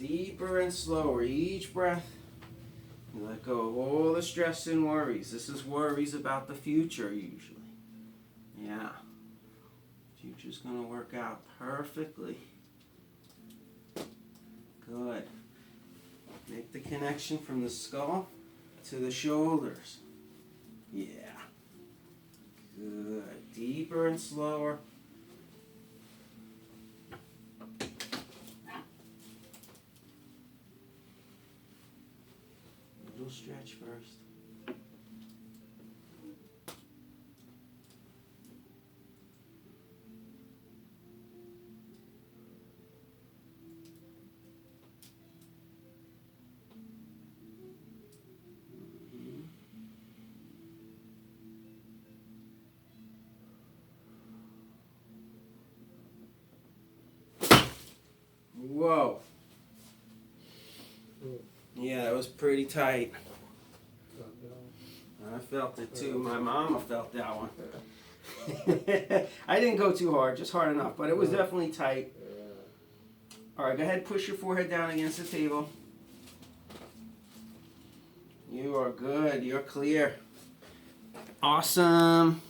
Deeper and slower each breath. You let go of all the stress and worries. This is worries about the future usually. Yeah. Future's going to work out perfectly. Good. Make the connection from the skull to the shoulders. Yeah. Good. Deeper and slower. Little stretch first. Whoa. Yeah, that was pretty tight. I felt it too. My mama felt that one. I didn't go too hard, just hard enough, but it was definitely tight. Alright, go ahead, push your forehead down against the table. You are good. You're clear. Awesome.